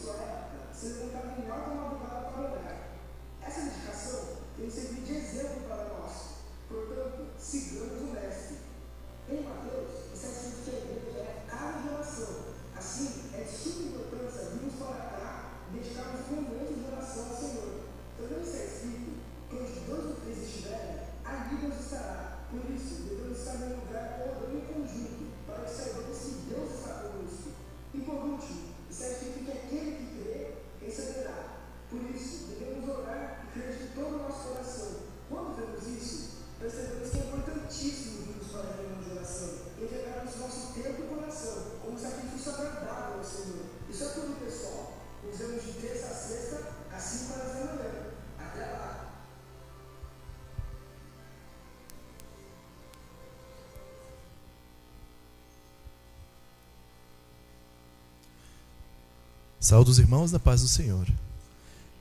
sua época se levantava em alta madrugada para orar. Essa dedicação tem servido de exemplo para nós. Portanto, sigamos o Mestre. Em Mateus, está escrito que a igreja é a casa de oração. Assim, é de suma importância virmos para cá e dedicarmos momentos de oração ao Senhor. Também está escrito que onde 2 ou 3 estiverem, ali Deus estará. Por isso, devemos estar em um lugar orando em conjunto, para que saibamos que Deus está conosco. E por último, está escrito que aquele que crê, receberá. Por isso, devemos orar e crer de todo o nosso coração. Quando vemos isso, percebemos que é importantíssimo virmos para a reunião de oração e entregarmos nosso tempo e coração como sacrifício agradável ao Senhor. Isso é tudo, pessoal. Nos vemos de terça a sexta, às 5 horas da manhã. Até lá! Saúde os irmãos na paz do Senhor.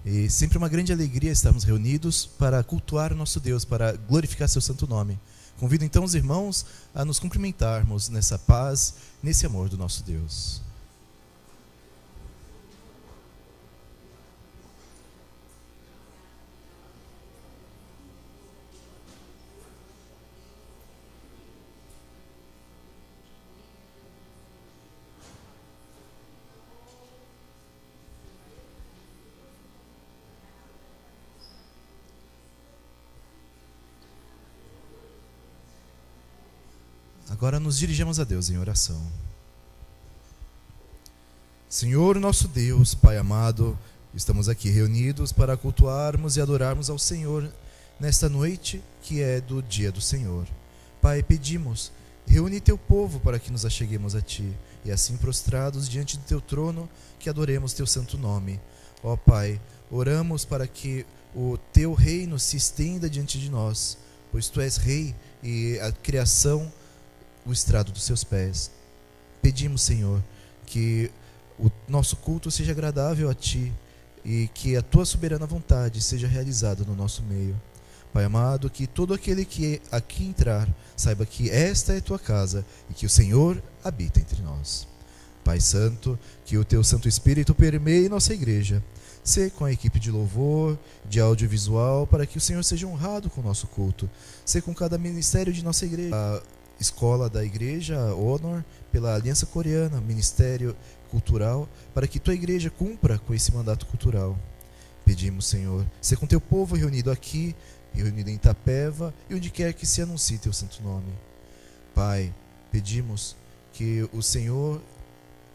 E sempre uma grande alegria estarmos reunidos para cultuar o nosso Deus, para glorificar seu santo nome. Convido então os irmãos a nos cumprimentarmos nessa paz, nesse amor do nosso Deus. Agora nos dirigimos a Deus em oração. Senhor nosso Deus, Pai amado, estamos aqui reunidos para cultuarmos e adorarmos ao Senhor nesta noite que é do dia do Senhor. Pai, pedimos, reúne teu povo para que nos acheguemos a Ti e assim prostrados diante do teu trono que adoremos teu santo nome. Ó Pai, oramos para que o teu reino se estenda diante de nós, pois Tu és Rei e a criação o estrado dos seus pés. Pedimos, Senhor, que o nosso culto seja agradável a Ti e que a Tua soberana vontade seja realizada no nosso meio. Pai amado, que todo aquele que aqui entrar saiba que esta é Tua casa e que o Senhor habita entre nós. Pai Santo, que o Teu Santo Espírito permeie nossa igreja. Sê com a equipe de louvor, de audiovisual, para que o Senhor seja honrado com o nosso culto. Sê com cada ministério de nossa igreja. Escola da Igreja Honor, pela Aliança Coreana, Ministério Cultural, para que Tua Igreja cumpra com esse mandato cultural. Pedimos, Senhor, ser com Teu povo reunido aqui, reunido em Itapeva e onde quer que se anuncie Teu santo nome. Pai, pedimos que o Senhor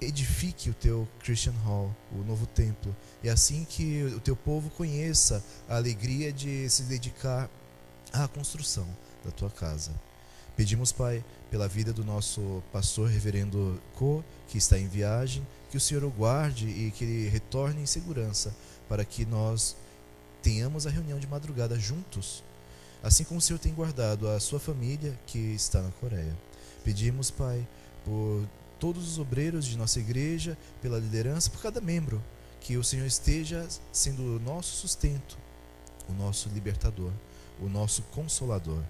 edifique o Teu Christian Hall, o novo templo, e assim que o Teu povo conheça a alegria de se dedicar à construção da Tua casa. Pedimos, Pai, pela vida do nosso pastor reverendo Co, que está em viagem, que o Senhor o guarde e que ele retorne em segurança, para que nós tenhamos a reunião de madrugada juntos, assim como o Senhor tem guardado a sua família que está na Coreia. Pedimos, Pai, por todos os obreiros de nossa igreja, pela liderança, por cada membro, que o Senhor esteja sendo o nosso sustento, o nosso libertador, o nosso consolador.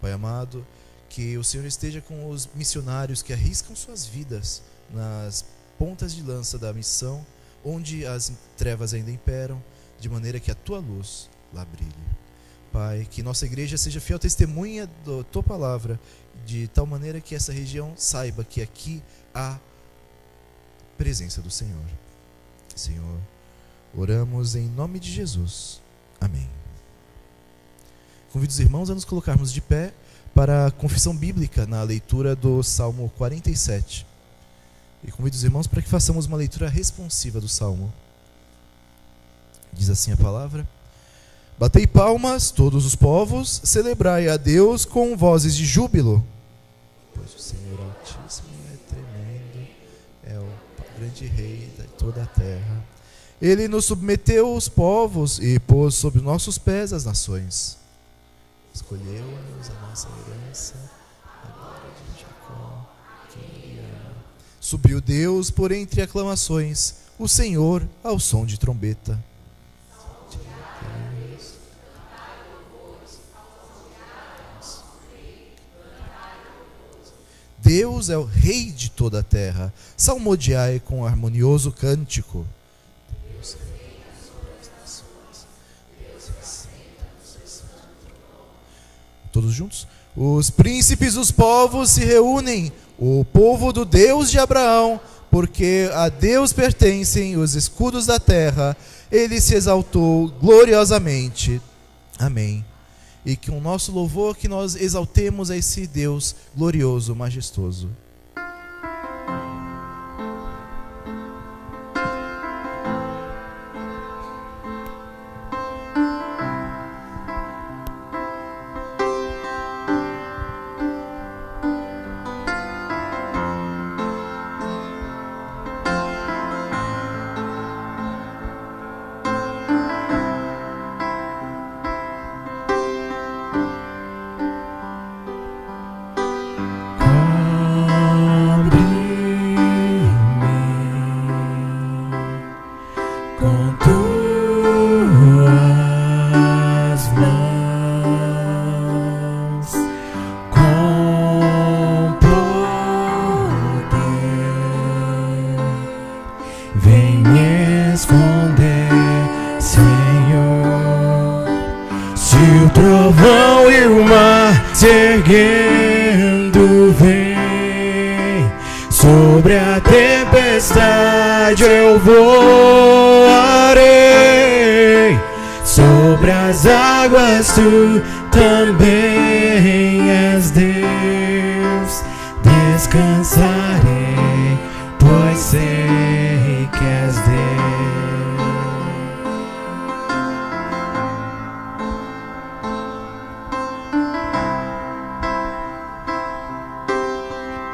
Pai amado, que o Senhor esteja com os missionários que arriscam suas vidas nas pontas de lança da missão, onde as trevas ainda imperam, de maneira que a Tua luz lá brilhe. Pai, que nossa igreja seja fiel testemunha da Tua palavra, de tal maneira que essa região saiba que aqui há presença do Senhor. Senhor, oramos em nome de Jesus. Amém. Convido os irmãos a nos colocarmos de pé para a confissão bíblica na leitura do Salmo 47. E convido os irmãos para que façamos uma leitura responsiva do Salmo. Diz assim a palavra: Batei palmas, todos os povos, celebrai a Deus com vozes de júbilo. Pois o Senhor Altíssimo é tremendo, é o grande Rei de toda a terra. Ele nos submeteu os povos e pôs sob nossos pés as nações. Escolheu-nos a nossa herança, a glória de Jacó, quem Ele ama. Subiu Deus por entre aclamações, o Senhor ao som de trombeta. Deus é o Rei de toda a terra, salmodiai com harmonioso cântico. Todos juntos? Os príncipes dos povos se reúnem, o povo do Deus de Abraão, porque a Deus pertencem os escudos da terra. Ele se exaltou gloriosamente. Amém. E que o nosso louvor, que nós exaltemos a esse Deus glorioso, majestoso. Erguendo vem sobre a tempestade, eu voarei sobre as águas. Tu também és Deus. Descansarei, pois sei que és Deus.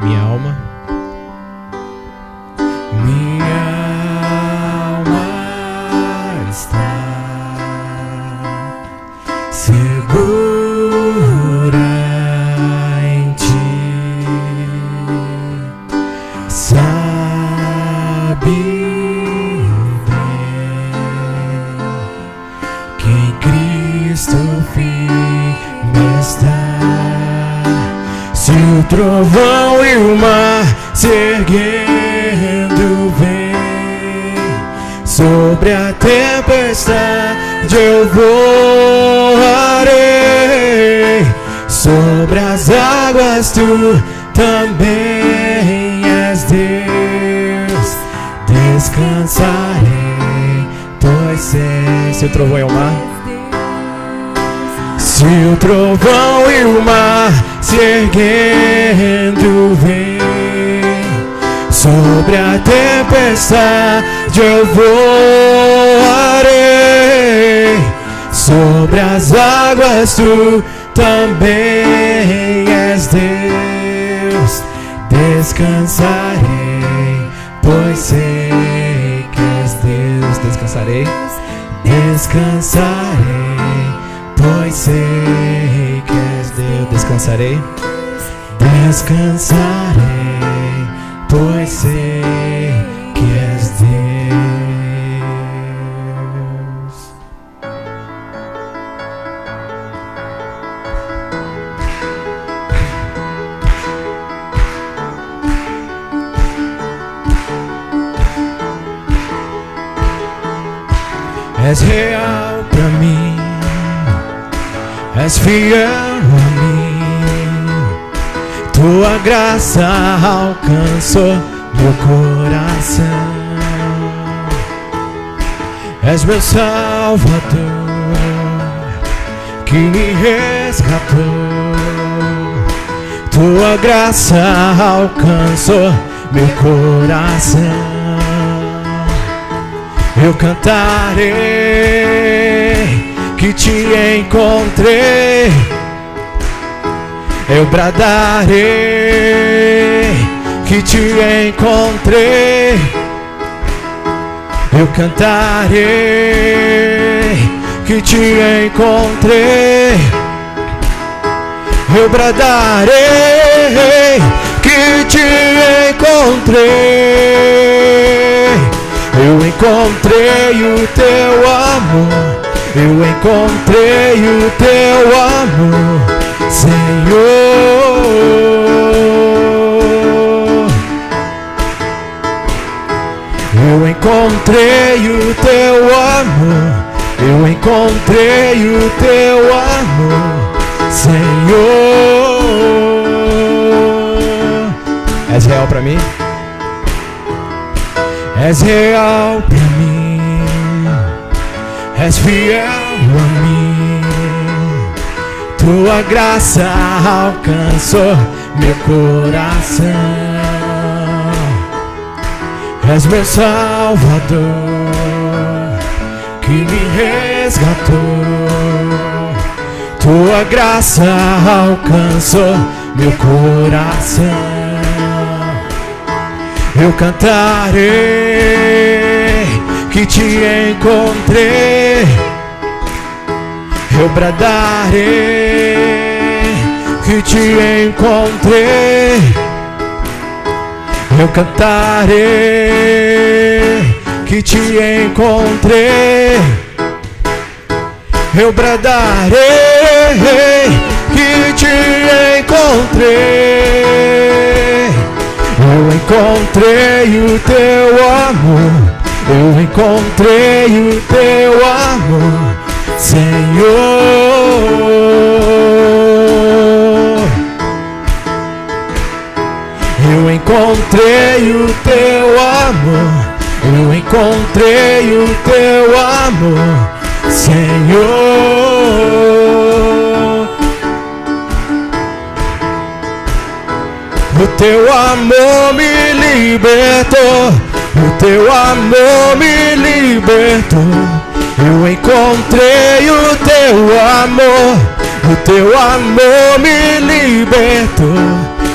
Minha alma está segura em Ti, sabe bem que em Cristo firme está. Se o trovão e o mar se erguendo vem sobre a tempestade, eu voarei sobre as águas. Tu também és Deus. Descansarei, pois sei. Se o trovão e o mar, se o trovão e o mar se erguendo vem sobre a tempestade, eu voarei sobre as águas. Tu também és Deus. Descansarei, pois sei que és Deus. Descansarei, descansarei, pois sei que és Deus. Descansarei, descansarei, pois sei que és Deus. És real pra mim, és fiel a mim. Tua graça alcançou meu coração. És meu Salvador, que me resgatou. Tua graça alcançou meu coração. Eu cantarei que te encontrei. Eu bradarei que te encontrei. Eu cantarei que te encontrei. Eu bradarei que te encontrei. Eu encontrei o teu amor. Eu encontrei o teu amor, Senhor. Eu encontrei encontrei o teu amor, eu encontrei o teu amor, Senhor. És real pra mim? És real pra mim, és fiel a mim. Tua graça alcançou meu coração. És meu Salvador, que me resgatou. Tua graça alcançou meu coração. Eu cantarei que te encontrei, eu bradarei que te encontrei, eu cantarei que te encontrei, eu bradarei que te encontrei. Eu encontrei o teu amor, eu encontrei o teu amor, Senhor. Eu encontrei o teu amor, eu encontrei o teu amor, Senhor. O teu amor me libertou, o teu amor me libertou. Eu encontrei o teu amor, o teu amor me libertou.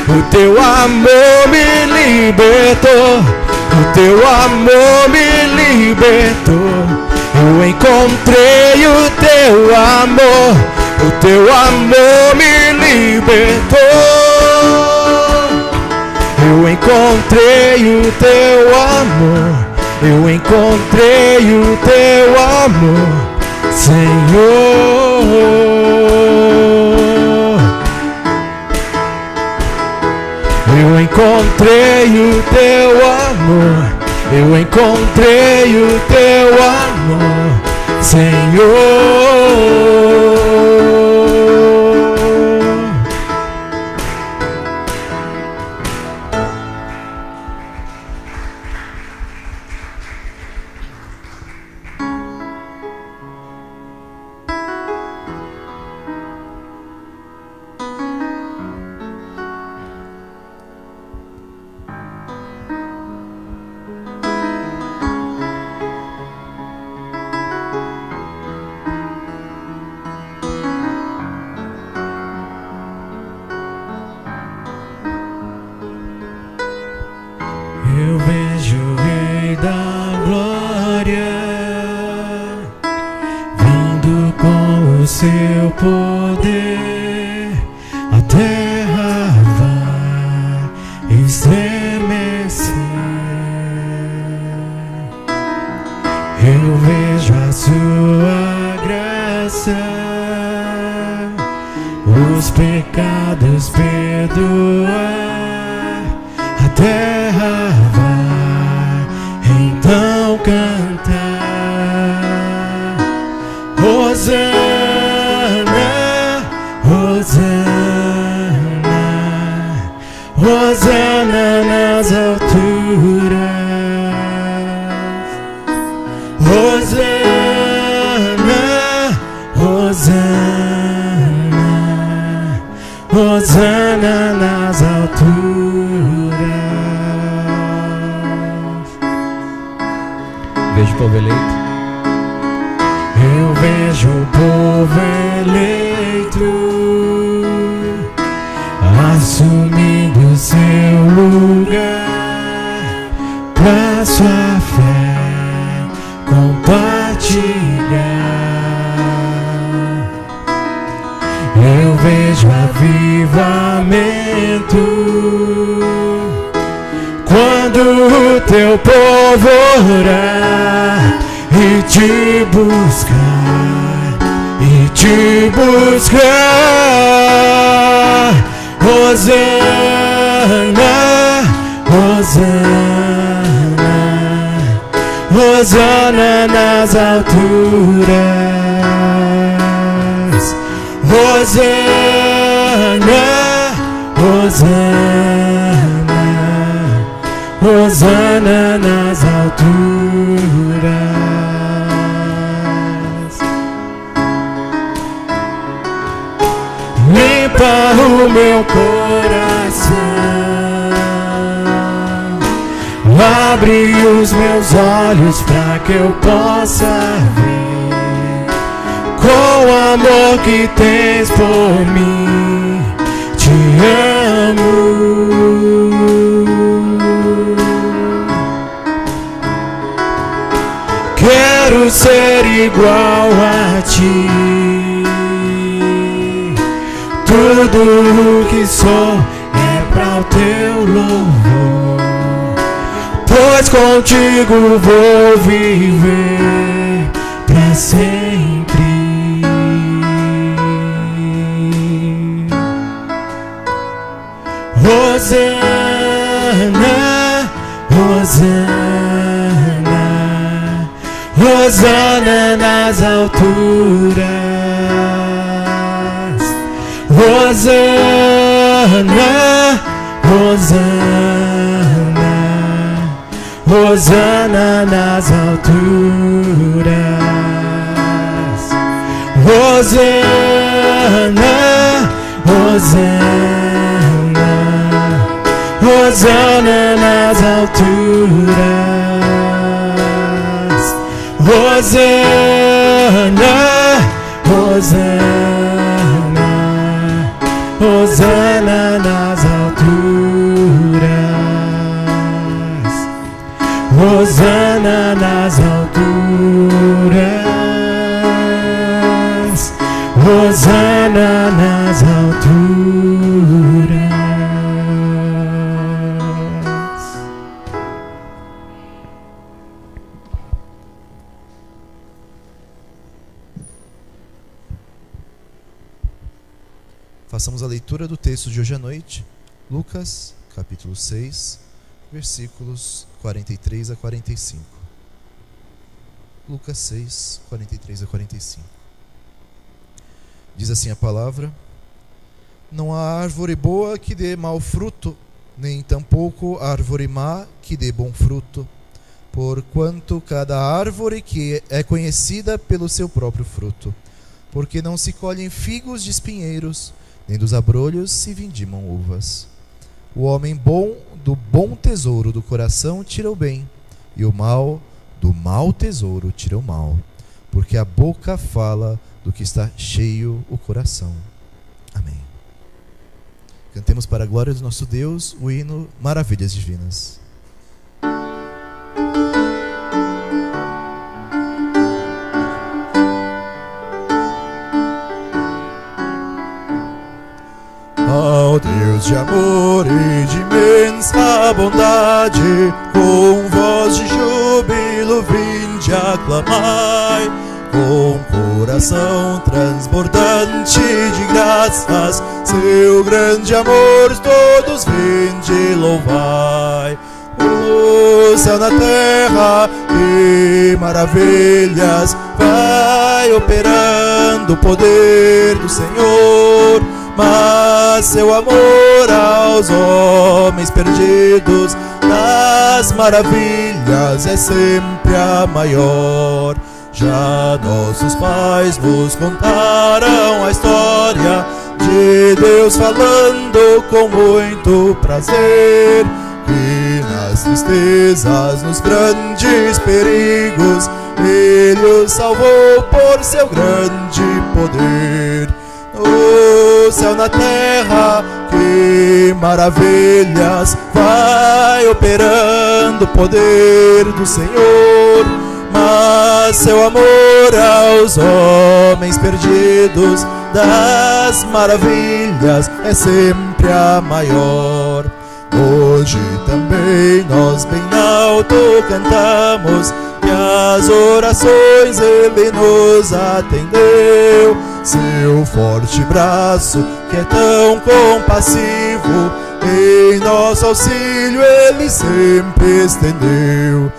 O teu amor me libertou, o teu amor me libertou. Eu encontrei o teu amor, o teu amor me libertou. Eu encontrei o teu amor, eu encontrei o teu amor, Senhor. Eu encontrei o teu amor, eu encontrei o teu amor, Senhor. Eu vejo o Rei da Glória vindo com o seu poder. A terra vai estremecer. Eu vejo a sua graça, os pecados perdoar. A terra vai então cantar. Hosana, Hosana, Hosana nas alturas. Hosana, Hosana, Hosana nas alturas. Vejo o povo eleito. Eu vejo o povo eleito assumindo seu lugar pra sua fé compartilhar. Eu vejo avivamento quando o teu povo orar e te buscar, e te buscar. Hosana, Hosana, Hosana nas alturas, Hosana, Hosana, Hosana nas alturas. Limpa o meu coração, abre os meus olhos para que eu possa ver com o amor que tens por mim. Te amo. Quero ser igual a ti. Tudo o que sou é para o teu louvor, pois contigo vou viver para sempre. Hosana, Hosana, Hosana nas alturas. Hosana, Hosana, Hosana nas alturas. Hosana, Hosana, Hosana nas alturas. Hosana, Hosana, Hosana nas alturas. Hosana nas alturas. Hosana nas alturas. Façamos a leitura do texto de hoje à noite, Lucas, capítulo 6, versículos 43 a 45. Lucas 6, 43 a 45. Diz assim a palavra: Não há árvore boa que dê mau fruto, nem tampouco árvore má que dê bom fruto, porquanto cada árvore que é conhecida pelo seu próprio fruto, porque não se colhem figos de espinheiros, nem dos abrolhos se vindimam uvas. O homem bom do bom tesouro do coração tira o bem, e o mal do mau tesouro tira o mal, porque a boca fala do que está cheio o coração. Amém. Cantemos para a glória do nosso Deus o hino Maravilhas Divinas. Ó Deus de amor e de imensa bondade, com voz de júbilo vinde aclamai, com coração transbordante de graças, seu grande amor todos vinde louvai. O céu na terra, que maravilhas vai operando o poder do Senhor, mas seu amor aos homens perdidos nas maravilhas é sempre a maior. Já nossos pais nos contaram a história de Deus falando com muito prazer, que nas tristezas, nos grandes perigos, Ele os salvou por seu grande poder. No céu, na terra, que maravilhas vai operando o poder do Senhor, mas seu amor aos homens perdidos das maravilhas é sempre a maior. Hoje também nós bem alto cantamos, que as orações Ele nos atendeu. Seu forte braço, que é tão compassivo, em nosso auxílio Ele sempre estendeu.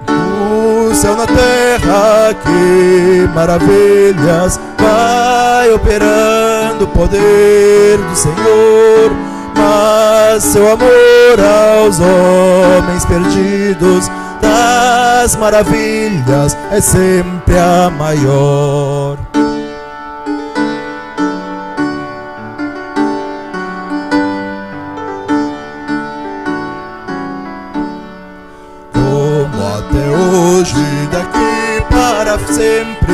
O no céu, na terra, que maravilhas vai operando o poder do Senhor. Mas seu amor aos homens perdidos, das maravilhas é sempre a maior. Como até hoje, daqui para sempre,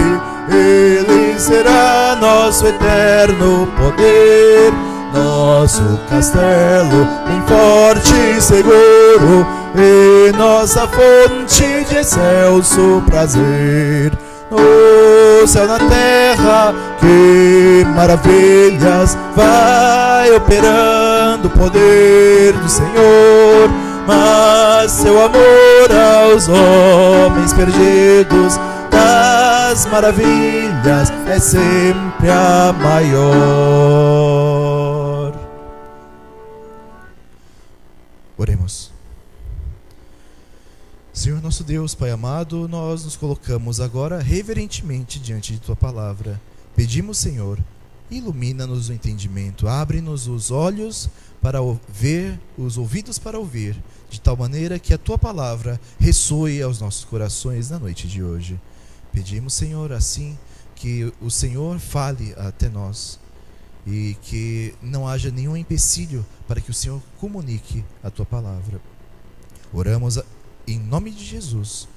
Ele será nosso eterno poder, nosso castelo bem forte e seguro, e nossa fonte de excelso prazer. No céu, na terra, que maravilhas vai operando o poder do Senhor. Mas seu amor aos homens perdidos, das maravilhas é sempre a maior. Oremos. Senhor nosso Deus, Pai amado, nós nos colocamos agora reverentemente diante de Tua palavra. Pedimos, Senhor, ilumina-nos o entendimento, abre-nos os olhos para ver, os ouvidos para ouvir, de tal maneira que a Tua palavra ressoe aos nossos corações na noite de hoje. Pedimos, Senhor, assim, que o Senhor fale até nós e que não haja nenhum empecilho para que o Senhor comunique a Tua palavra. Oramos em nome de Jesus,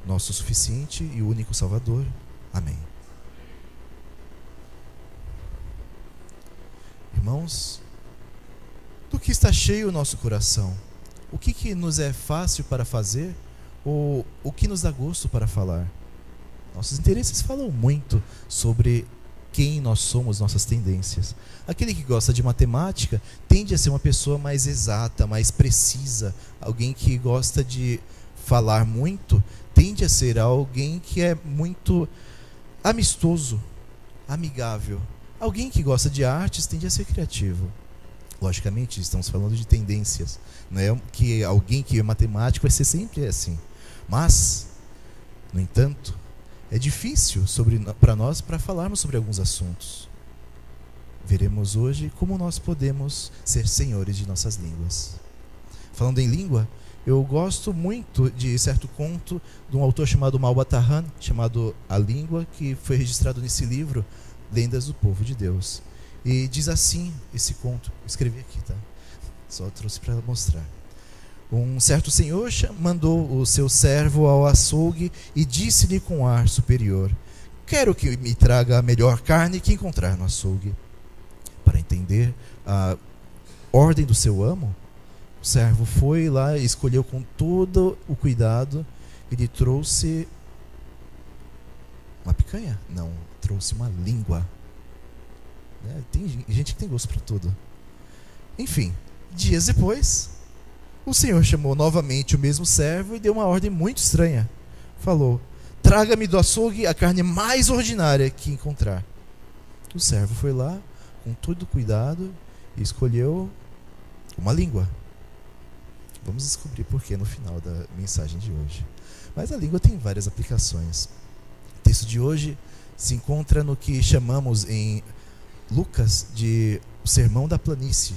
nosso suficiente e único Salvador. Amém. Irmãos, do que está cheio o nosso coração? O que nos é fácil para fazer ou o que nos dá gosto para falar? Nossos interesses falam muito sobre quem nós somos, nossas tendências. Aquele que gosta de matemática tende a ser uma pessoa mais exata, mais precisa. Alguém que gosta de falar muito tende a ser alguém que é muito amistoso, amigável. Alguém que gosta de artes tende a ser criativo. Logicamente, estamos falando de tendências. Não é que alguém que é matemático vai ser sempre assim. Mas, no entanto, é difícil para nós para falarmos sobre alguns assuntos. Veremos hoje como nós podemos ser senhores de nossas línguas. Falando em língua, eu gosto muito de certo conto de um autor chamado Malbatahan, chamado A Língua, que foi registrado nesse livro, Lendas do Povo de Deus. E diz assim esse conto, escrevi aqui, tá? Só trouxe para mostrar. Um certo senhor mandou o seu servo ao açougue e disse-lhe com ar superior: quero que me traga a melhor carne que encontrar no açougue. Para entender a ordem do seu amo, o servo foi lá e escolheu com todo o cuidado. Ele trouxe uma picanha? Não, trouxe uma língua. Tem gente que tem gosto para tudo. Enfim, dias depois, o Senhor chamou novamente o mesmo servo e deu uma ordem muito estranha. Falou: traga-me do açougue a carne mais ordinária que encontrar. O servo foi lá, com todo cuidado, e escolheu uma língua. Vamos descobrir por que no final da mensagem de hoje. Mas a língua tem várias aplicações. O texto de hoje se encontra no que chamamos em Lucas de o Sermão da Planície.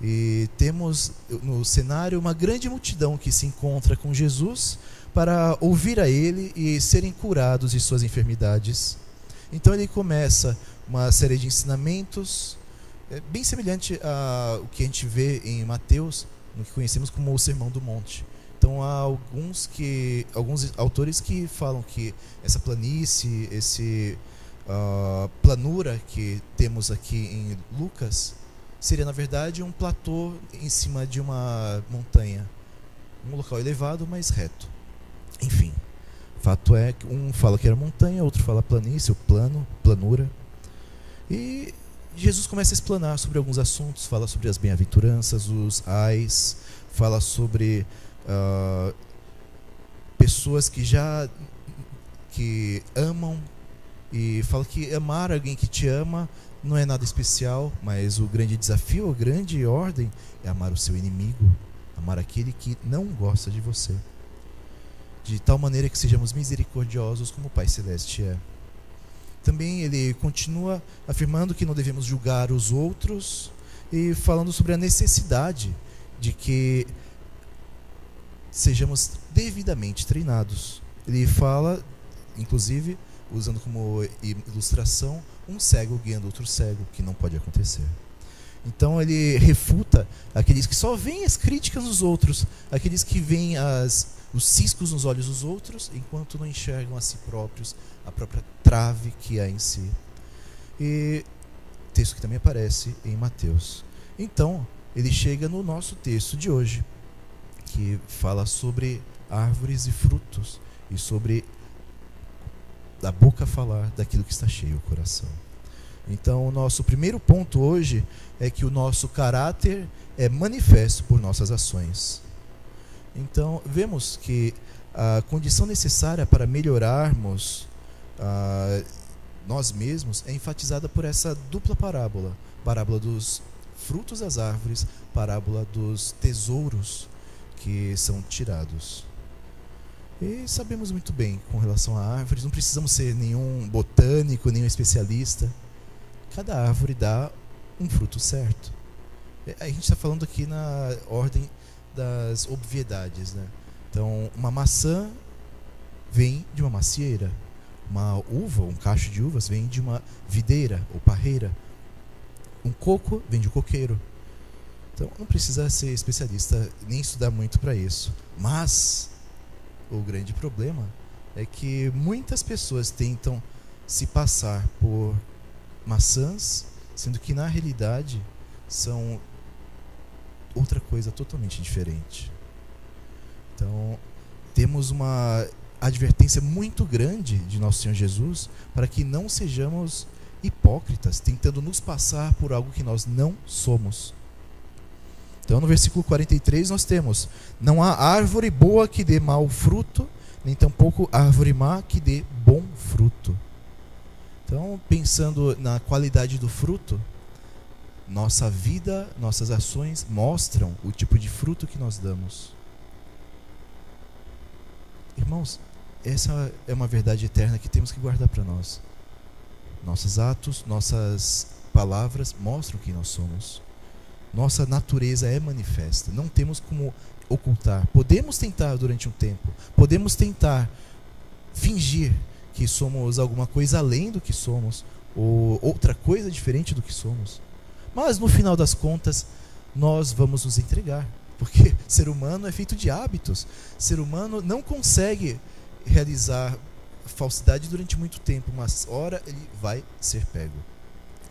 E temos no cenário uma grande multidão que se encontra com Jesus para ouvir a Ele e serem curados de suas enfermidades. Então ele começa uma série de ensinamentos bem semelhante ao que a gente vê em Mateus, no que conhecemos como o Sermão do Monte. Então há alguns autores que falam que essa planície, planura que temos aqui em Lucas seria na verdade um platô em cima de uma montanha, um local elevado, mas reto. Enfim, fato é que um fala que era montanha, outro fala planície, ou planura. E Jesus começa a explanar sobre alguns assuntos, fala sobre as bem-aventuranças, os ais, fala sobre pessoas que amam, e fala que amar alguém que te ama não é nada especial, mas o grande desafio, a grande ordem é amar o seu inimigo, amar aquele que não gosta de você. de tal maneira que sejamos misericordiosos como o Pai Celeste é. Também ele continua afirmando que não devemos julgar os outros e falando sobre a necessidade de que sejamos devidamente treinados. Ele fala, inclusive, usando como ilustração, um cego guiando outro cego, que não pode acontecer. Então ele refuta aqueles que só veem as críticas nos outros, aqueles que veem os ciscos nos olhos dos outros, enquanto não enxergam a si próprios, a própria trave que há em si. E texto que também aparece em Mateus. Então, ele chega no nosso texto de hoje, que fala sobre árvores e frutos, e sobre da boca falar daquilo que está cheio o coração. Então, o nosso primeiro ponto hoje é que o nosso caráter é manifesto por nossas ações. Então, vemos que a condição necessária para melhorarmos nós mesmos é enfatizada por essa dupla parábola. Parábola dos frutos das árvores, parábola dos tesouros que são tirados. E sabemos muito bem com relação a árvores, não precisamos ser nenhum botânico, nenhum especialista. Cada árvore dá um fruto certo. A gente está falando aqui na ordem das obviedades, né? Então, uma maçã vem de uma macieira, uma uva, um cacho de uvas vem de uma videira ou parreira, um coco vem de um coqueiro. Então, não precisa ser especialista nem estudar muito para isso. Mas o grande problema é que muitas pessoas tentam se passar por maçãs, sendo que na realidade são outra coisa totalmente diferente. Então, temos uma advertência muito grande de nosso Senhor Jesus para que não sejamos hipócritas, tentando nos passar por algo que nós não somos. Então, no versículo 43 nós temos: não há árvore boa que dê mau fruto, nem tampouco árvore má que dê bom fruto. Então, pensando na qualidade do fruto, nossa vida, nossas ações mostram o tipo de fruto que nós damos. Irmãos, essa é uma verdade eterna que temos que guardar para nós. Nossos atos, nossas palavras mostram quem nós somos. Nossa natureza é manifesta, não temos como ocultar. Podemos tentar durante um tempo, podemos tentar fingir que somos alguma coisa além do que somos, ou outra coisa diferente do que somos. Mas no final das contas, nós vamos nos entregar, porque ser humano é feito de hábitos. Ser humano não consegue realizar falsidade durante muito tempo, mas ora ele vai ser pego.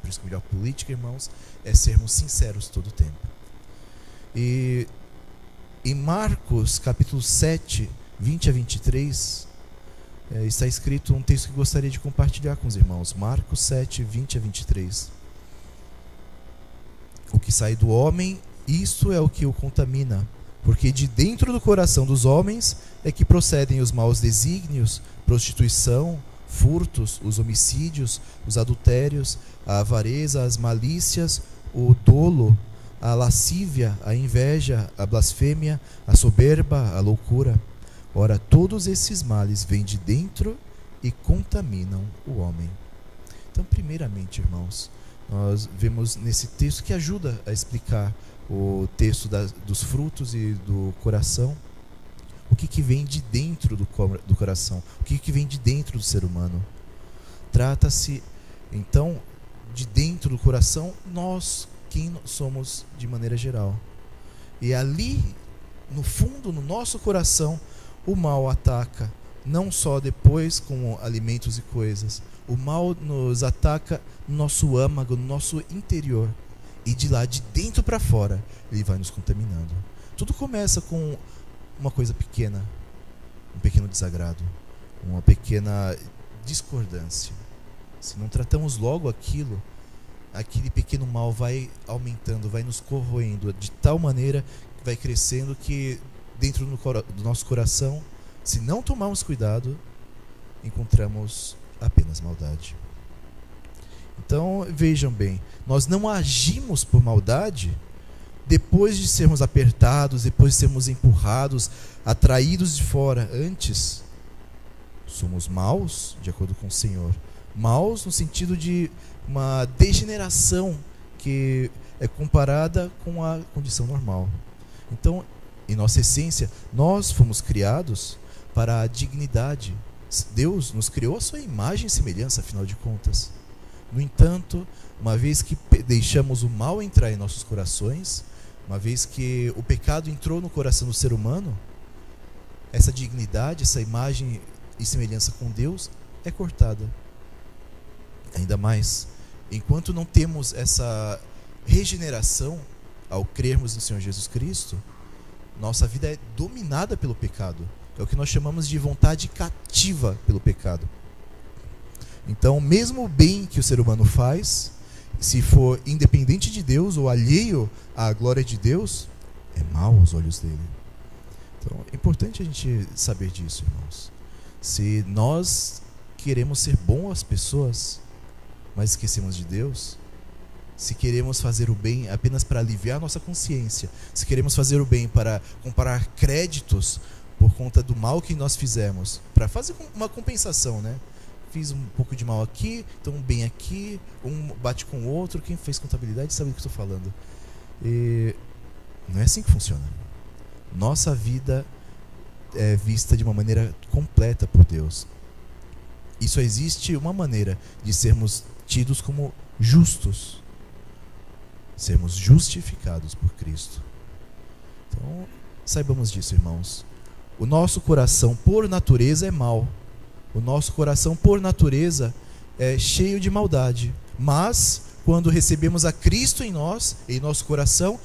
Por isso que a melhor política, irmãos, é sermos sinceros todo o tempo. E em Marcos capítulo 7, 20 a 23, está escrito um texto que gostaria de compartilhar com os irmãos. Marcos 7, 20 a 23. O que sai do homem, isso é o que o contamina, porque de dentro do coração dos homens é que procedem os maus desígnios, prostituição, furtos, os homicídios, os adultérios, a avareza, as malícias, o dolo, a lascívia, a inveja, a blasfêmia, a soberba, a loucura. Ora, todos esses males vêm de dentro e contaminam o homem. Então, primeiramente, irmãos, nós vemos nesse texto que ajuda a explicar o texto dos frutos e do coração, o que vem de dentro do coração, o que vem de dentro do ser humano. Trata-se, então, de dentro do coração, nós, quem somos de maneira geral. E ali, no fundo, no nosso coração, o mal ataca, não só depois com alimentos e coisas. O mal nos ataca no nosso âmago, no nosso interior. E de lá, de dentro para fora, ele vai nos contaminando. Tudo começa com uma coisa pequena, um pequeno desagrado, uma pequena discordância. Se não tratamos logo aquilo, aquele pequeno mal vai aumentando, vai nos corroendo de tal maneira que vai crescendo que dentro do nosso coração, se não tomarmos cuidado, encontramos apenas maldade. Então, vejam bem, nós não agimos por maldade depois de sermos apertados, depois de sermos empurrados, atraídos de fora, antes somos maus, de acordo com o Senhor. Maus no sentido de uma degeneração que é comparada com a condição normal. Então, em nossa essência, nós fomos criados para a dignidade. Deus nos criou a sua imagem e semelhança, afinal de contas. No entanto, uma vez que deixamos o mal entrar em nossos corações, uma vez que o pecado entrou no coração do ser humano, essa dignidade, essa imagem e semelhança com Deus é cortada. Ainda mais, enquanto não temos essa regeneração ao crermos no Senhor Jesus Cristo, nossa vida é dominada pelo pecado. É o que nós chamamos de vontade cativa pelo pecado. Então, mesmo o bem que o ser humano faz, se for independente de Deus ou alheio à glória de Deus, é mal aos olhos dele. Então, é importante a gente saber disso, irmãos. Se nós queremos ser bons às pessoas, mas esquecemos de Deus, se queremos fazer o bem apenas para aliviar nossa consciência, se queremos fazer o bem para comparar créditos por conta do mal que nós fizemos, para fazer uma compensação, né? Fiz um pouco de mal aqui, então um bem aqui, um bate com o outro. Quem fez contabilidade sabe do que estou falando. E não é assim que funciona. Nossa vida é vista de uma maneira completa por Deus. E só existe uma maneira de sermos tidos como justos, sermos justificados por Cristo. Então, saibamos disso, irmãos. O nosso coração, por natureza, é mau. O nosso coração, por natureza, é cheio de maldade. Mas, quando recebemos a Cristo em nós, em nosso coração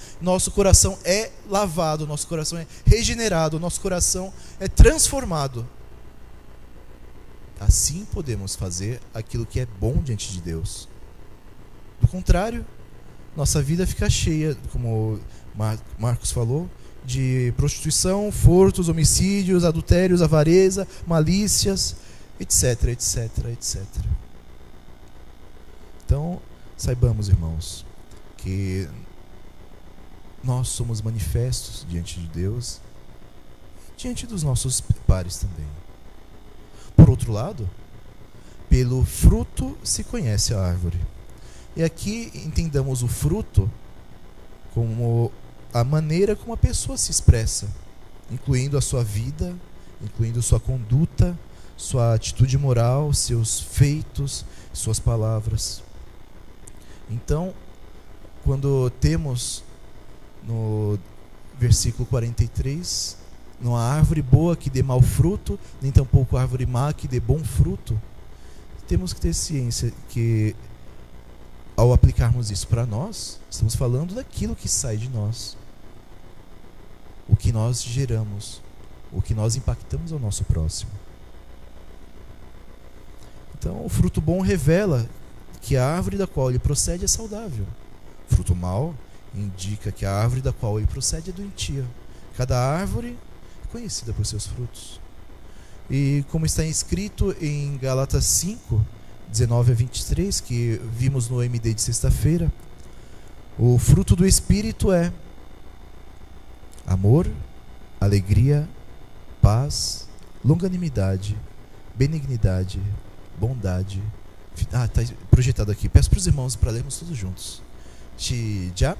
é lavado, nosso coração é regenerado, nosso coração é transformado. Assim podemos fazer aquilo que é bom diante de Deus. Do contrário, nossa vida fica cheia, como Marcos falou, de prostituição, furtos, homicídios, adultérios, avareza, malícias, etc, etc, etc. Então, saibamos, irmãos, que nós somos manifestos diante de Deus, diante dos nossos pares também. Por outro lado, pelo fruto se conhece a árvore. E aqui entendamos o fruto como a maneira como a pessoa se expressa, incluindo a sua vida, incluindo sua conduta, sua atitude moral, seus feitos, suas palavras. Então, quando temos no versículo 43, não há árvore boa que dê mau fruto, nem tampouco árvore má que dê bom fruto, temos que ter ciência que, ao aplicarmos isso para nós, estamos falando daquilo que sai de nós, o que nós geramos, o que nós impactamos ao nosso próximo. Então, o fruto bom revela que a árvore da qual ele procede é saudável. O fruto mau indica que a árvore da qual ele procede é doentia. Cada árvore é conhecida por seus frutos. E como está escrito em Gálatas 5, 19 a 23, que vimos no MD de sexta-feira, o fruto do Espírito é amor, alegria, paz, longanimidade, benignidade, bondade. Está projetado aqui. Peço para os irmãos para lermos todos juntos. Já?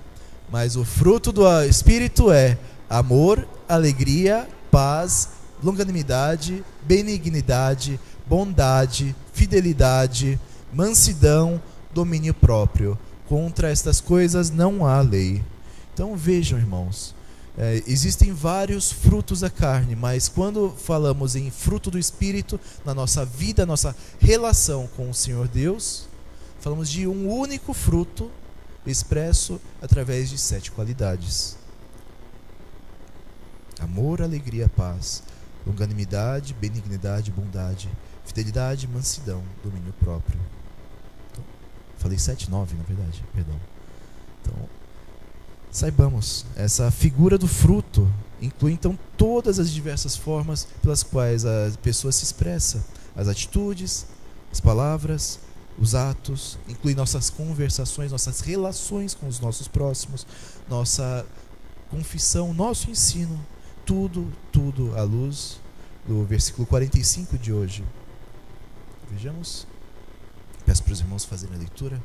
Mas o fruto do Espírito é amor, alegria, paz, longanimidade, benignidade, bondade, fidelidade, mansidão, domínio próprio. Contra estas coisas não há lei. Então vejam, irmãos, existem vários frutos da carne, mas quando falamos em fruto do Espírito, na nossa vida, nossa relação com o Senhor Deus, falamos de um único fruto expresso através de 7 qualidades: amor, alegria, paz, longanimidade, benignidade, bondade, fidelidade, mansidão, domínio próprio. Então, falei 7, 9 na verdade, perdão. Então, saibamos, essa figura do fruto inclui então todas as diversas formas pelas quais a pessoa se expressa: as atitudes, as palavras, os atos, inclui nossas conversações, nossas relações com os nossos próximos, nossa confissão, nosso ensino, tudo à luz do versículo 45 de hoje. Vejamos. Peço para os irmãos fazerem a leitura.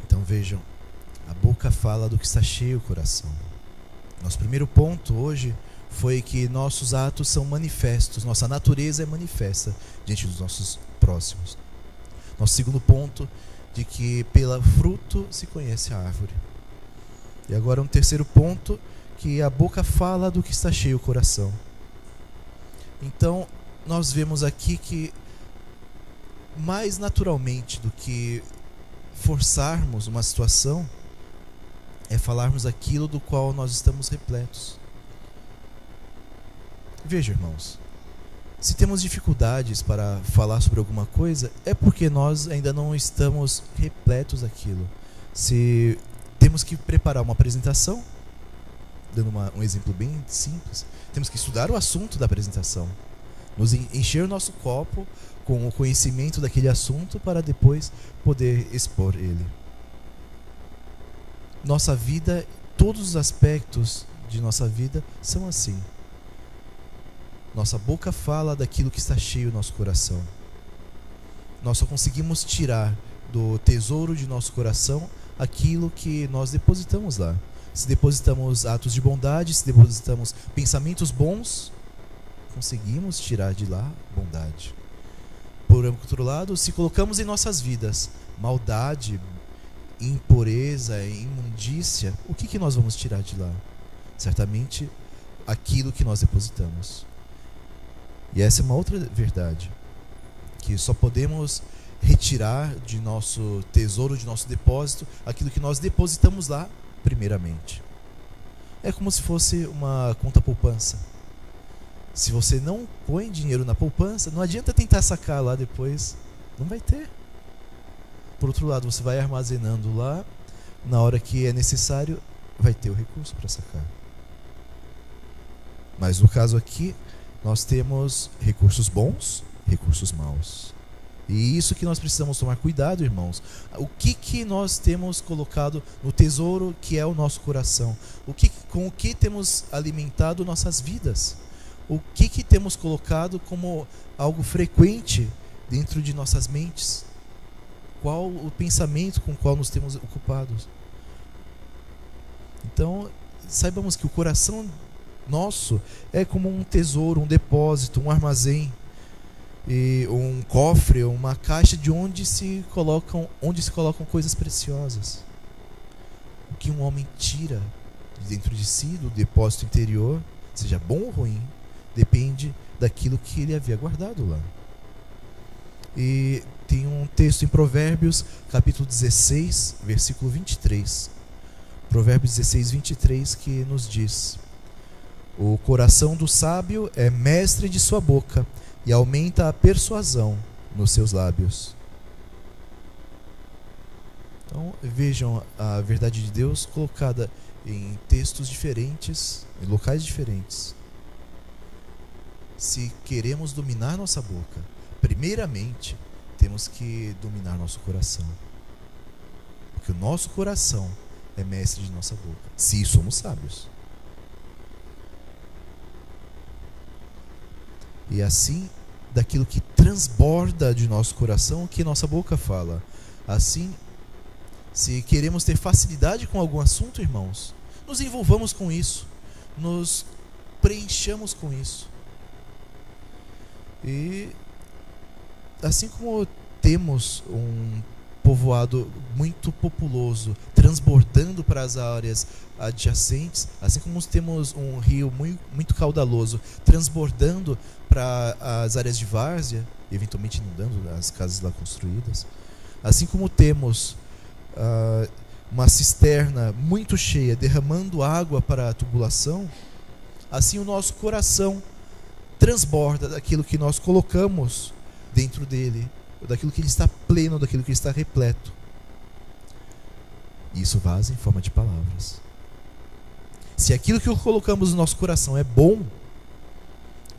Então vejam, a boca fala do que está cheio o coração. Nosso primeiro ponto hoje foi que nossos atos são manifestos, nossa natureza é manifesta diante dos nossos próximos. Nosso segundo ponto, de que pelo fruto se conhece a árvore. E agora um terceiro ponto, que a boca fala do que está cheio o coração. Então, nós vemos aqui que mais naturalmente do que forçarmos uma situação, é falarmos aquilo do qual nós estamos repletos. Veja, irmãos, se temos dificuldades para falar sobre alguma coisa, é porque nós ainda não estamos repletos daquilo. Se temos que preparar uma apresentação, dando um exemplo bem simples, temos que estudar o assunto da apresentação, nos encher o nosso copo com o conhecimento daquele assunto para depois poder expor ele. Nossa vida, todos os aspectos de nossa vida são assim. Nossa boca fala daquilo que está cheio no nosso coração. Nós só conseguimos tirar do tesouro de nosso coração aquilo que nós depositamos lá. Se depositamos atos de bondade, se depositamos pensamentos bons, conseguimos tirar de lá bondade. Por outro lado, se colocamos em nossas vidas maldade, impureza, imundícia, o que nós vamos tirar de lá? Certamente aquilo que nós depositamos. E essa é uma outra verdade, que só podemos retirar de nosso tesouro, de nosso depósito, aquilo que nós depositamos lá primeiramente. É como se fosse uma conta poupança. Se você não põe dinheiro na poupança, não adianta tentar sacar lá depois, não vai ter. Por outro lado, você vai armazenando lá, na hora que é necessário, vai ter o recurso para sacar. Mas no caso aqui, nós temos recursos bons, recursos maus. E isso que nós precisamos tomar cuidado, irmãos. O que nós temos colocado no tesouro que é o nosso coração? Com o que temos alimentado nossas vidas? O que temos colocado como algo frequente dentro de nossas mentes? Qual o pensamento com o qual nos temos ocupados? Então, saibamos que o coração nosso é como um tesouro, um depósito, um armazém, e um cofre, uma caixa de onde se colocam coisas preciosas. O que um homem tira de dentro de si, do depósito interior, seja bom ou ruim, depende daquilo que ele havia guardado lá. E tem um texto em Provérbios, capítulo 16, versículo 23. Provérbios 16, 23, que nos diz: o coração do sábio é mestre de sua boca, e aumenta a persuasão nos seus lábios. Então vejam a verdade de Deus colocada em textos diferentes, em locais diferentes. Se queremos dominar nossa boca, primeiramente temos que dominar nosso coração, porque o nosso coração é mestre de nossa boca, se somos sábios. E assim, daquilo que transborda de nosso coração, o que nossa boca fala. Assim, se queremos ter facilidade com algum assunto, irmãos, nos envolvamos com isso, nos preenchamos com isso. E assim como temos um povoado muito populoso, transbordando para as áreas adjacentes, assim como temos um rio muito caudaloso, transbordando para as áreas de várzea, eventualmente inundando as casas lá construídas, assim como temos uma cisterna muito cheia, derramando água para a tubulação, assim o nosso coração transborda daquilo que nós colocamos dentro dele, daquilo que ele está pleno, daquilo que ele está repleto. E isso vaza em forma de palavras. Se aquilo que colocamos no nosso coração é bom,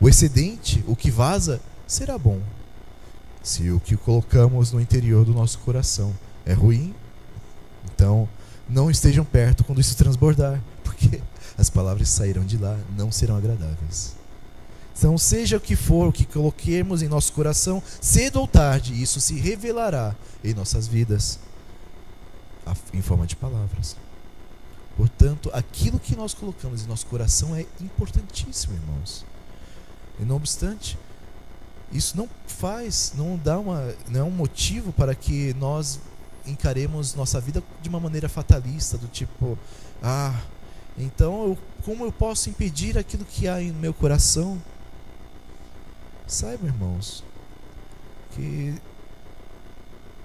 o excedente, o que vaza, será bom. Se o que colocamos no interior do nosso coração é ruim, então não estejam perto quando isso transbordar, porque as palavras que sairão de lá não serão agradáveis. Então, seja o que for, o que coloquemos em nosso coração, cedo ou tarde, isso se revelará em nossas vidas, em forma de palavras. Portanto, aquilo que nós colocamos em nosso coração é importantíssimo, irmãos. E não obstante, isso não é um motivo para que nós encaremos nossa vida de uma maneira fatalista, do tipo, então como eu posso impedir aquilo que há em meu coração? Saibam, irmãos, que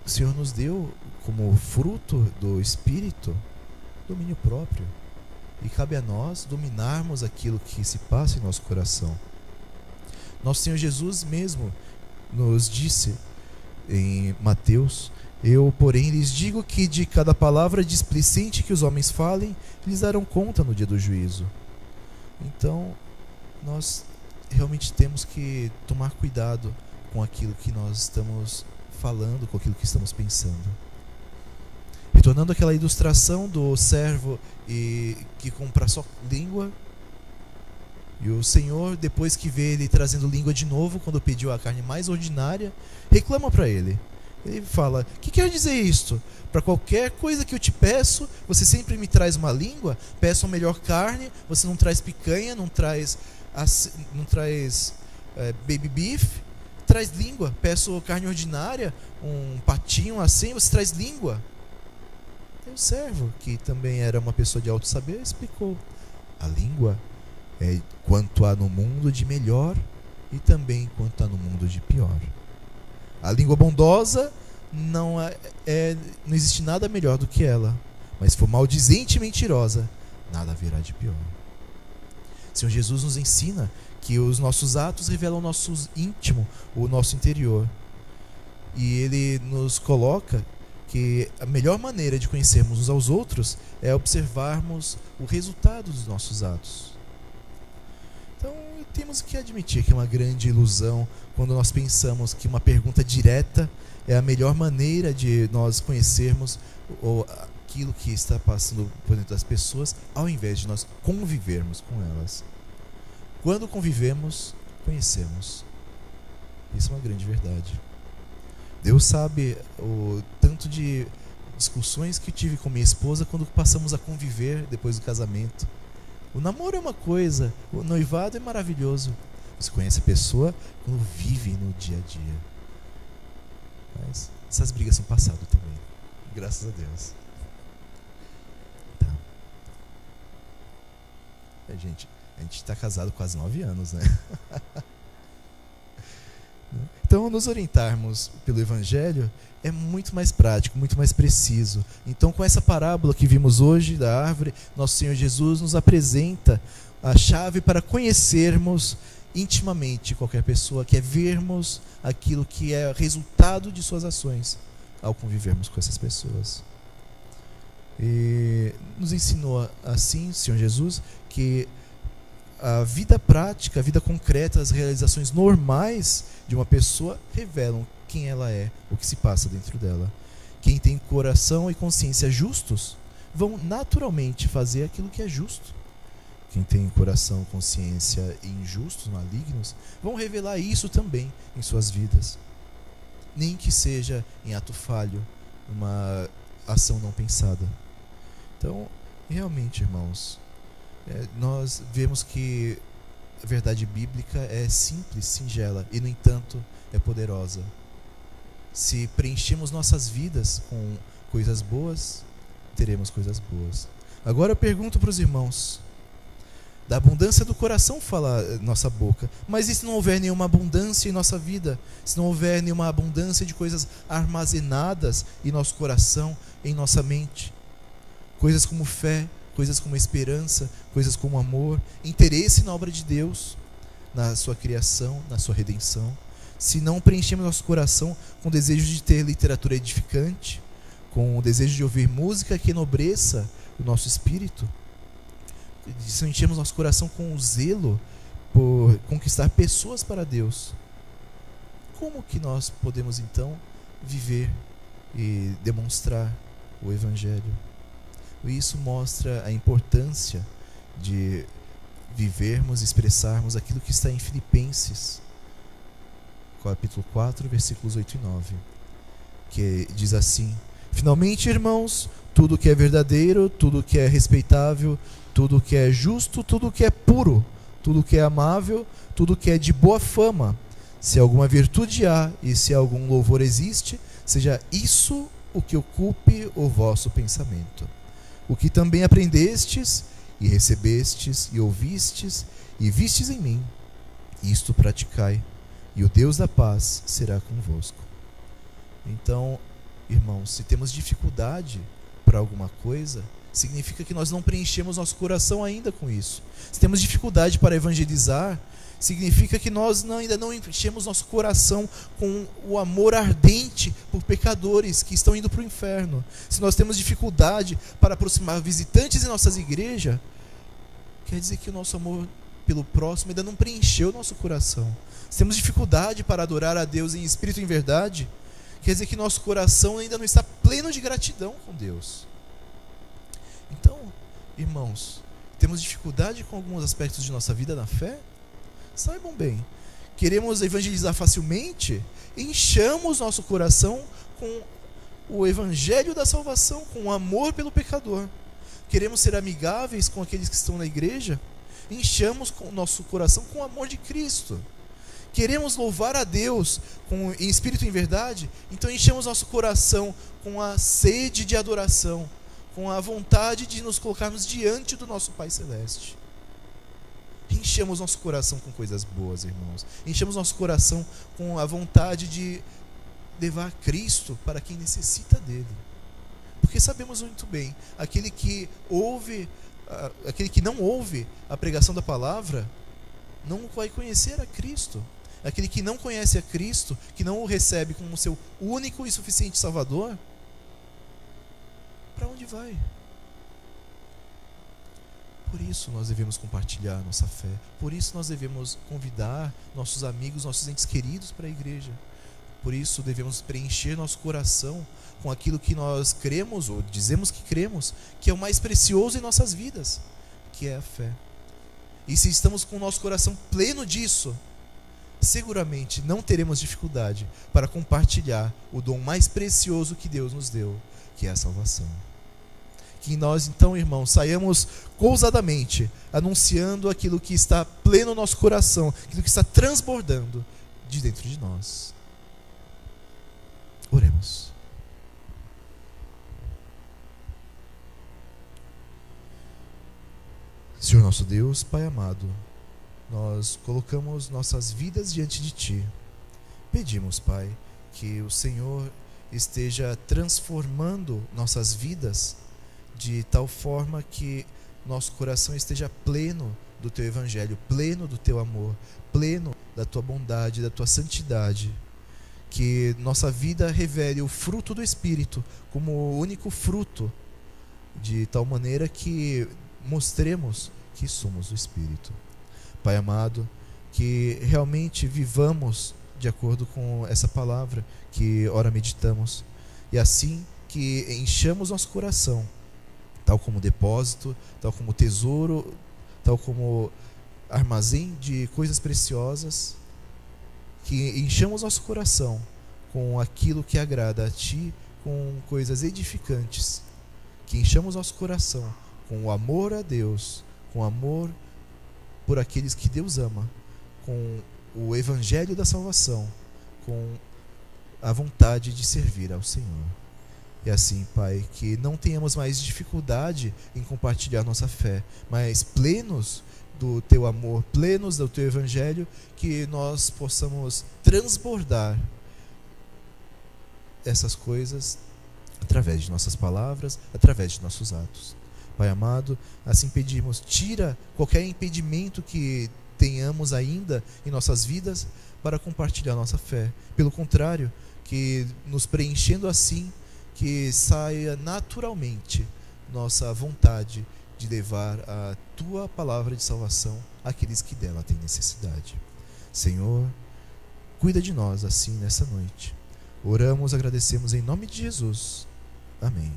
o Senhor nos deu como fruto do Espírito domínio próprio, e cabe a nós dominarmos aquilo que se passa em nosso coração. Nosso Senhor Jesus mesmo nos disse em Mateus: eu, porém, lhes digo que de cada palavra displicente que os homens falem, lhes darão conta no dia do juízo. Então, nós realmente temos que tomar cuidado com aquilo que nós estamos falando, com aquilo que estamos pensando. E tornando aquela ilustração do servo que compra só língua, e o Senhor, depois que vê ele trazendo língua de novo, quando pediu a carne mais ordinária, reclama para ele. Ele fala: o que quer dizer isto? Para qualquer coisa que eu te peço, você sempre me traz uma língua? Peço a melhor carne, você não traz picanha, não traz baby beef, traz língua. Peço carne ordinária, um patinho assim, você traz língua. E o servo, que também era uma pessoa de alto saber, explicou: a língua é quanto há no mundo de melhor e também quanto há no mundo de pior. A língua bondosa não existe nada melhor do que ela, mas se for maldizente e mentirosa, nada haverá de pior. O Senhor Jesus nos ensina que os nossos atos revelam o nosso íntimo, o nosso interior. E Ele nos coloca que a melhor maneira de conhecermos uns aos outros é observarmos o resultado dos nossos atos. Então, temos que admitir que é uma grande ilusão quando nós pensamos que uma pergunta direta é a melhor maneira de nós conhecermos aquilo que está passando por dentro das pessoas, ao invés de nós convivermos com elas. Quando convivemos, conhecemos. Isso é uma grande verdade. Deus sabe o tanto de discussões que tive com minha esposa quando passamos a conviver depois do casamento. O namoro é uma coisa, o noivado é maravilhoso. Você conhece a pessoa quando vive no dia a dia. Mas essas brigas são passado também, graças a Deus. Tá. A gente está casado quase 9 anos, né? Então, nos orientarmos pelo Evangelho é muito mais prático, muito mais preciso. Então, com essa parábola que vimos hoje da árvore, nosso Senhor Jesus nos apresenta a chave para conhecermos intimamente qualquer pessoa, que é vermos aquilo que é resultado de suas ações ao convivermos com essas pessoas. E nos ensinou assim, Senhor Jesus, que a vida prática, a vida concreta, as realizações normais de uma pessoa revelam quem ela é, o que se passa dentro dela. Quem tem coração e consciência justos vão naturalmente fazer aquilo que é justo. Quem tem coração, consciência injustos, malignos, vão revelar isso também em suas vidas. Nem que seja em ato falho, uma ação não pensada. Então, realmente, irmãos, nós vemos que a verdade bíblica é simples, singela e, no entanto, é poderosa. Se preenchemos nossas vidas com coisas boas, teremos coisas boas. Agora eu pergunto para os irmãos: da abundância do coração fala nossa boca, mas e se não houver nenhuma abundância em nossa vida? Se não houver nenhuma abundância de coisas armazenadas em nosso coração, em nossa mente? Coisas como fé, coisas como esperança, coisas como amor, interesse na obra de Deus, na sua criação, na sua redenção. se não preenchemos nosso coração com o desejo de ter literatura edificante, com o desejo de ouvir música que enobreça o nosso espírito, se enchemos nosso coração com o zelo por conquistar pessoas para Deus, como que nós podemos então viver e demonstrar o Evangelho? Isso mostra a importância de vivermos e expressarmos aquilo que está em Filipenses, capítulo 4, versículos 8 e 9, que diz assim: finalmente, irmãos, tudo que é verdadeiro, tudo que é respeitável, tudo que é justo, tudo que é puro, tudo que é amável, tudo que é de boa fama, se alguma virtude há e se algum louvor existe, seja isso o que ocupe o vosso pensamento. O que também aprendestes e recebestes e ouvistes e vistes em mim, isto praticai, e o Deus da paz será convosco. Então, irmãos, se temos dificuldade para alguma coisa, significa que nós não preenchemos nosso coração ainda com isso. Se temos dificuldade para evangelizar, significa que nós ainda não enchemos nosso coração com o amor ardente por pecadores que estão indo para o inferno. Se nós temos dificuldade para aproximar visitantes em nossas igrejas, quer dizer que o nosso amor pelo próximo ainda não preencheu nosso coração. Se temos dificuldade para adorar a Deus em espírito e em verdade, quer dizer que nosso coração ainda não está pleno de gratidão com Deus. Então, irmãos, temos dificuldade com alguns aspectos de nossa vida na fé? Saibam bem, queremos evangelizar facilmente? Enchamos nosso coração com o evangelho da salvação, com o amor pelo pecador. Queremos ser amigáveis com aqueles que estão na igreja? Enchamos o nosso coração com o amor de Cristo. Queremos louvar a Deus em espírito e em verdade? Então enchemos nosso coração com a sede de adoração, com a vontade de nos colocarmos diante do nosso Pai Celeste. Enchemos nosso coração com coisas boas, irmãos. Enchemos nosso coração com a vontade de levar Cristo para quem necessita dele. Porque sabemos muito bem, aquele que não ouve a pregação da palavra, não vai conhecer a Cristo. Aquele que não conhece a Cristo, que não o recebe como seu único e suficiente Salvador, para onde vai? Por isso nós devemos compartilhar nossa fé. Por isso nós devemos convidar nossos amigos, nossos entes queridos para a igreja. Por isso devemos preencher nosso coração com aquilo que nós cremos, ou dizemos que cremos, que é o mais precioso em nossas vidas, que é a fé. E se estamos com o nosso coração pleno disso, seguramente não teremos dificuldade para compartilhar o dom mais precioso que Deus nos deu, que é a salvação. Que nós então, irmãos, saiamos ousadamente anunciando aquilo que está pleno no nosso coração, aquilo que está transbordando de dentro de nós. Oremos. Senhor nosso Deus, Pai amado, nós colocamos nossas vidas diante de Ti. Pedimos, Pai, que o Senhor esteja transformando nossas vidas de tal forma que nosso coração esteja pleno do Teu Evangelho, pleno do Teu amor, pleno da Tua bondade, da Tua santidade. Que nossa vida revele o fruto do Espírito como o único fruto, de tal maneira que mostremos que somos do Espírito. Pai amado, que realmente vivamos de acordo com essa palavra que ora meditamos, e assim que enchamos nosso coração, tal como depósito, tal como tesouro, tal como armazém de coisas preciosas, que enchamos nosso coração com aquilo que agrada a Ti, com coisas edificantes, que enchamos nosso coração com o amor a Deus, com o amor por aqueles que Deus ama, com o Evangelho da salvação, com a vontade de servir ao Senhor. E assim, Pai, que não tenhamos mais dificuldade em compartilhar nossa fé, mas plenos do Teu amor, plenos do Teu Evangelho, que nós possamos transbordar essas coisas através de nossas palavras, através de nossos atos. Pai amado, assim pedimos, tira qualquer impedimento que tenhamos ainda em nossas vidas para compartilhar nossa fé. Pelo contrário, que nos preenchendo assim, que saia naturalmente nossa vontade de levar a Tua palavra de salvação àqueles que dela têm necessidade. Senhor, cuida de nós assim nessa noite. Oramos, agradecemos em nome de Jesus. Amém.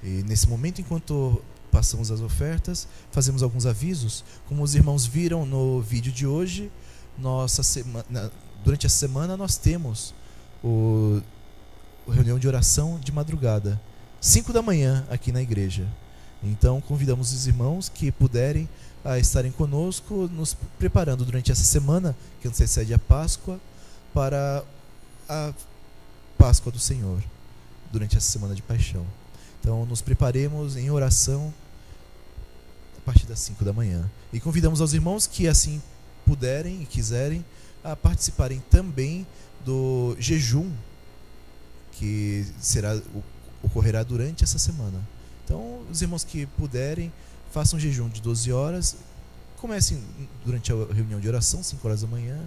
E nesse momento, enquanto passamos as ofertas, fazemos alguns avisos. Como os irmãos viram no vídeo de hoje, durante a semana nós temos a reunião de oração de madrugada, 5 da manhã aqui na igreja. Então convidamos os irmãos que puderem a estarem conosco, nos preparando durante essa semana que antecede a Páscoa, para a Páscoa do Senhor, durante essa semana de paixão. Então nos preparemos em oração a partir das 5 da manhã. E convidamos aos irmãos que assim puderem e quiserem a participarem também do jejum que ocorrerá durante essa semana. Então os irmãos que puderem, façam jejum de 12 horas, comecem durante a reunião de oração, 5 horas da manhã,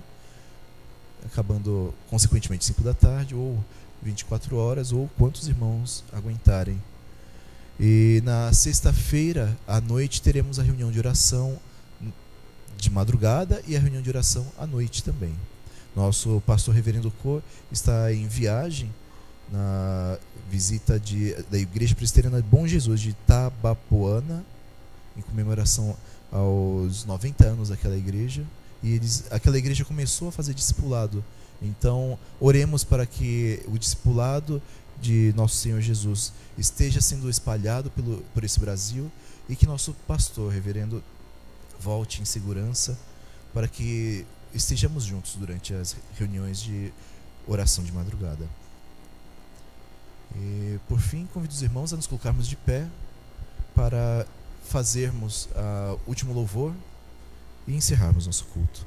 acabando consequentemente 5 da tarde, ou 24 horas, ou quantos irmãos aguentarem. E na sexta-feira à noite teremos a reunião de oração de madrugada e a reunião de oração à noite também. Nosso pastor reverendo Cor está em viagem na visita da Igreja Presbiteriana Bom Jesus de Itabapoana, em comemoração aos 90 anos daquela igreja. E aquela igreja começou a fazer discipulado. Então, oremos para que o discipulado de nosso Senhor Jesus esteja sendo espalhado por esse Brasil, e que nosso pastor, reverendo, volte em segurança, para que estejamos juntos durante as reuniões de oração de madrugada. E, por fim, convido os irmãos a nos colocarmos de pé para fazermos o último louvor e encerrarmos nosso culto.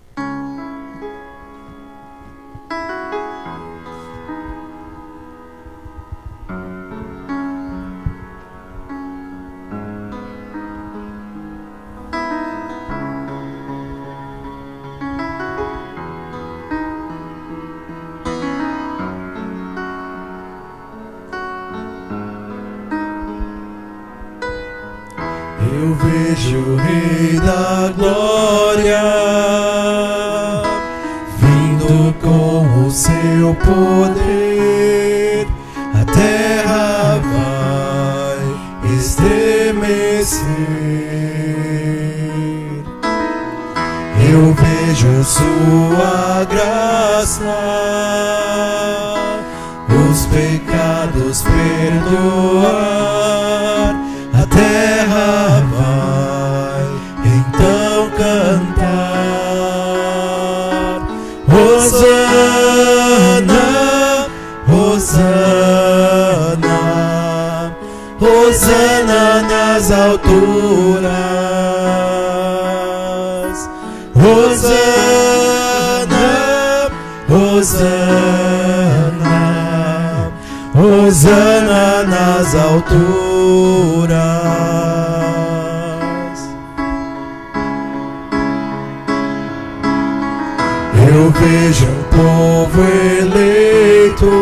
Eu vejo o Rei da Glória vindo com o seu poder, a terra vai estremecer. Eu vejo sua graça, os pecados perdoar, a terra vai então cantar. Hosana, Hosana, Hosana nas alturas. Hosana, Hosana, Hosana nas alturas. Eu vejo um povo eleito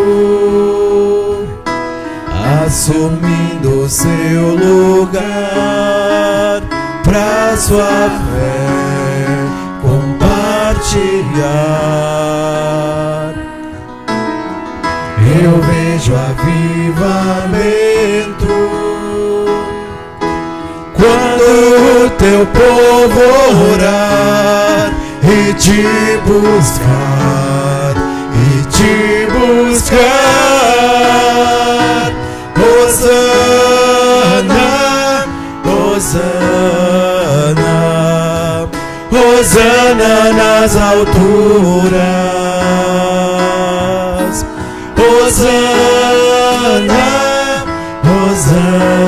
assumindo seu lugar, pra sua fé compartilhar. Eu vejo avivamento quando o teu povo orar e te buscar, Hosana, Hosana, Hosana nas alturas. Hosana, Hosana,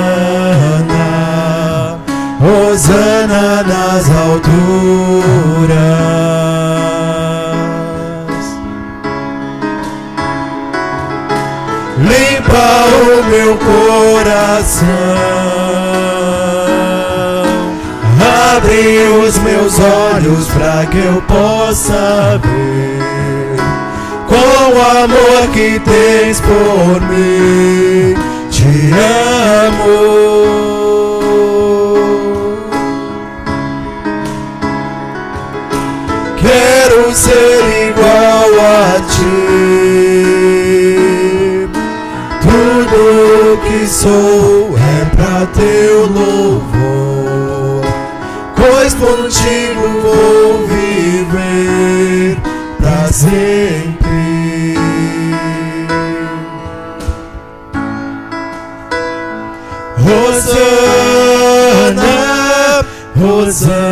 Hosana nas alturas. Limpa o meu coração, Abre os meus olhos para que eu possa ver com o amor que tens por mim. Te amo. Quero ser igual a ti. Tudo que sou é pra teu louvor, pois contigo vou viver pra sempre. Hosana, Hosana,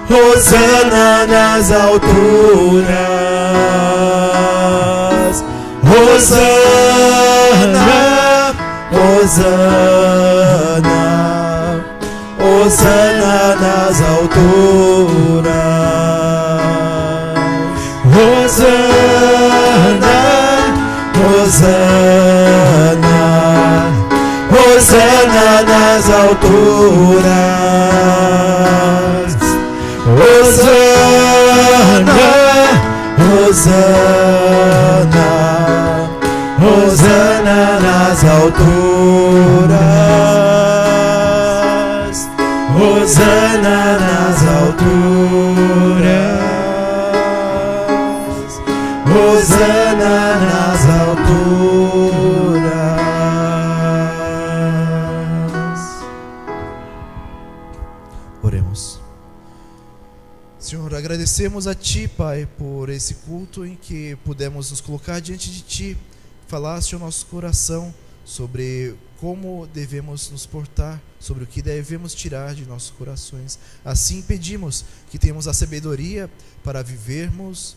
Hosana nas alturas. Hosana, Hosana, Hosana nas alturas. Hosana, Hosana, Hosana nas alturas. Hosana, Hosana, Hosana nas alturas. Hosana nas alturas. Hosana nas alturas. Oremos. Senhor, agradecemos a Ti, Pai, por esse culto em que pudemos nos colocar diante de Ti, falaste ao nosso coração sobre como devemos nos portar, sobre o que devemos tirar de nossos corações. Assim pedimos que tenhamos a sabedoria para vivermos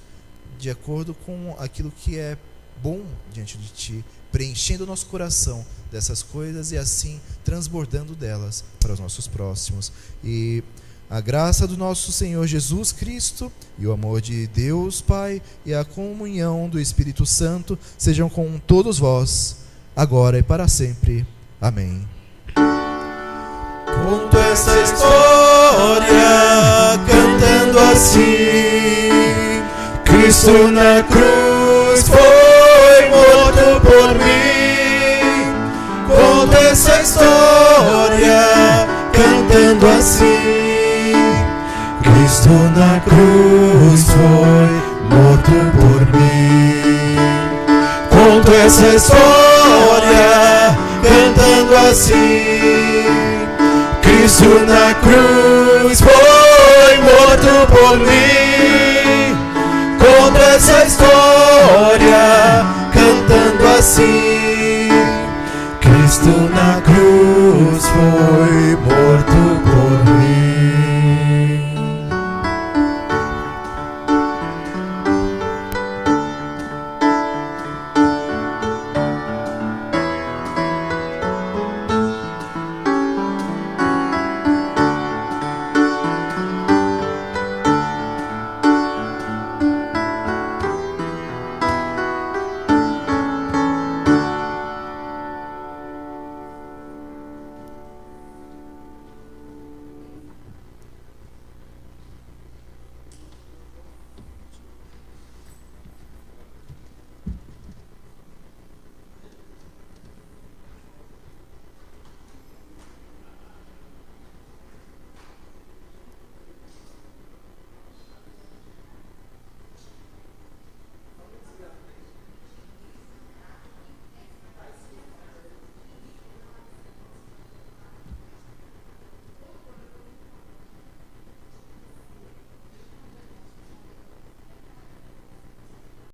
de acordo com aquilo que é bom diante de Ti, preenchendo o nosso coração dessas coisas e assim transbordando delas para os nossos próximos. E a graça do nosso Senhor Jesus Cristo e o amor de Deus Pai e a comunhão do Espírito Santo sejam com todos vós, agora e para sempre. Amém. Conto essa história cantando assim: Cristo na cruz foi morto por mim. Conto essa história cantando assim: Cristo na cruz foi morto por mim. Conto essa história cantando assim: Cristo na cruz foi morto